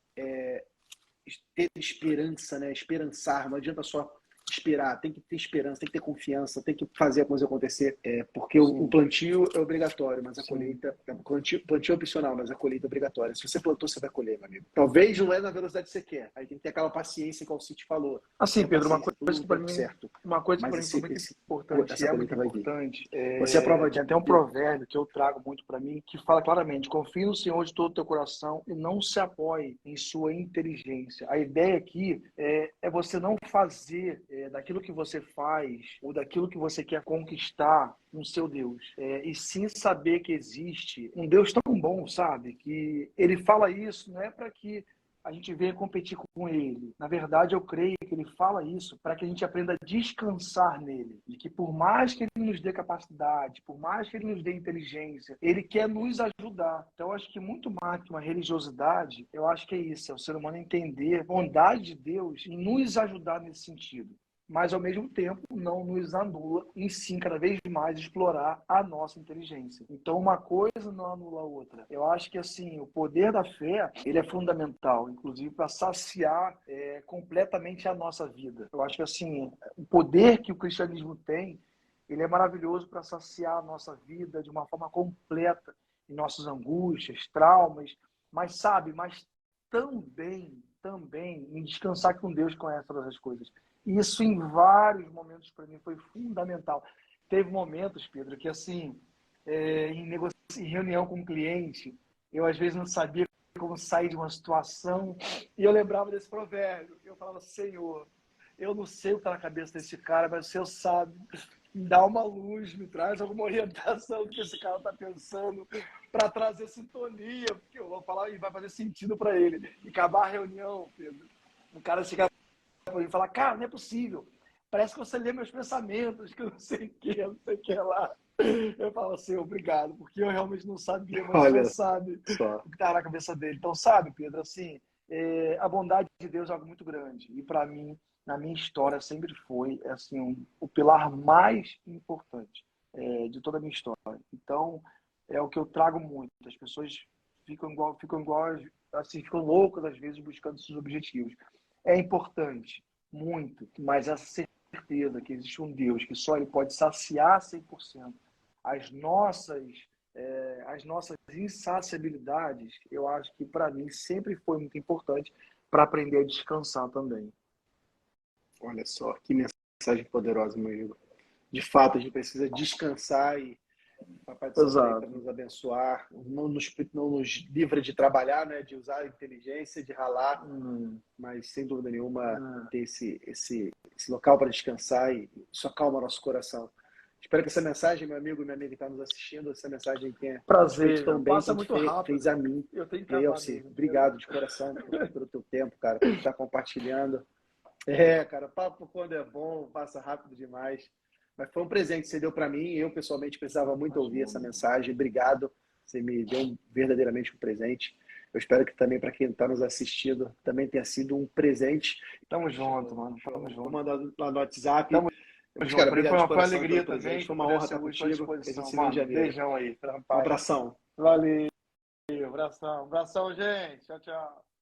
ter esperança, né? Esperançar. Não adianta só esperar, tem que ter esperança, tem que ter confiança, tem que fazer a coisa acontecer, porque o plantio é obrigatório, mas a colheita, plantio é opcional, mas a colheita é obrigatória. Se você plantou, você vai colher, meu amigo. Talvez não é na velocidade que você quer, aí tem que ter aquela paciência que o City falou. Assim, Pedro, uma coisa que para mim foi muito importante, essa colheita vai vir. Você é a prova disso. Tem até um provérbio que eu trago muito para mim, que fala claramente: confie no Senhor de todo o teu coração e não se apoie em sua inteligência. A ideia aqui é você não fazer daquilo que você faz ou daquilo que você quer conquistar um seu Deus. E sim saber que existe um Deus tão bom, sabe? Que ele fala isso não é para que a gente venha competir com ele. Na verdade, eu creio que ele fala isso para que a gente aprenda a descansar nele. E que por mais que ele nos dê capacidade, por mais que ele nos dê inteligência, ele quer nos ajudar. Então, eu acho que muito mais que uma religiosidade, eu acho que é isso, é o ser humano entender a bondade de Deus e nos ajudar nesse sentido. Mas, ao mesmo tempo, não nos anula em sim, cada vez mais, explorar a nossa inteligência. Então, uma coisa não anula a outra. Eu acho que, assim, o poder da fé, ele é fundamental, inclusive, para saciar completamente a nossa vida. Eu acho que, assim, o poder que o cristianismo tem, ele é maravilhoso para saciar a nossa vida de uma forma completa, em nossas angústias, traumas, mas, sabe, também em descansar com Deus que conhece todas as coisas. Isso, em vários momentos, para mim, foi fundamental. Teve momentos, Pedro, que, assim, em reunião com o cliente, eu, às vezes, não sabia como sair de uma situação, e eu lembrava desse provérbio. Eu falava: Senhor, eu não sei o que está na cabeça desse cara, mas o Senhor sabe. Me dá uma luz, me traz alguma orientação do que esse cara está pensando, para trazer sintonia, porque eu vou falar e vai fazer sentido para ele. E acabar a reunião, Pedro, o cara chega e fala: cara, não é possível, parece que você lê meus pensamentos, que eu não sei o que lá. Eu falo assim: obrigado, porque eu realmente não sabia, mas você sabe o que está na cabeça dele. Então, sabe, Pedro, assim, a bondade de Deus é algo muito grande. E para mim, na minha história, sempre foi assim, o pilar mais importante de toda a minha história. Então, é o que eu trago muito. As pessoas ficam assim, ficam loucas às vezes buscando esses objetivos. É importante, muito, mas a certeza que existe um Deus que só ele pode saciar 100% as nossas insaciabilidades, eu acho que para mim sempre foi muito importante para aprender a descansar também. Olha só, que mensagem poderosa, meu amigo. de fato a gente precisa descansar e o Papai do Céu também para Exato. nos abençoar, não nos livra de trabalhar, né, de usar a inteligência, de ralar, mas sem dúvida nenhuma ter esse local para descansar e isso acalma nosso coração. Espero que essa mensagem, meu amigo e minha amiga que está nos assistindo, essa mensagem tenha te feito Prazer, tão meu. bem Passa quanto muito fez a rápido. mim. Eu tenho que E aí, acabar Alci, mesmo. obrigado de coração pelo teu tempo, cara, por estar compartilhando. Cara, papo quando é bom, passa rápido demais. Mas foi um presente que você deu para mim. Eu, pessoalmente, precisava muito ouvir essa Imagina. mensagem. Obrigado. Você me deu verdadeiramente um presente. Eu espero que também, para quem está nos assistindo, também tenha sido um presente. Tamo junto, Show, mano. Tamo show. Vou junto. mandar lá no WhatsApp. Tamo Mas, cara, junto. Pra mim obrigado de foi uma coração pelo alegria presente. também Foi uma poder honra ser estar útil à contigo. Que a gente disposição. se vê em Mano, janeiro. beijão aí. Fica na Um paz. abração. Valeu. Abração. Abração, gente. Tchau, tchau.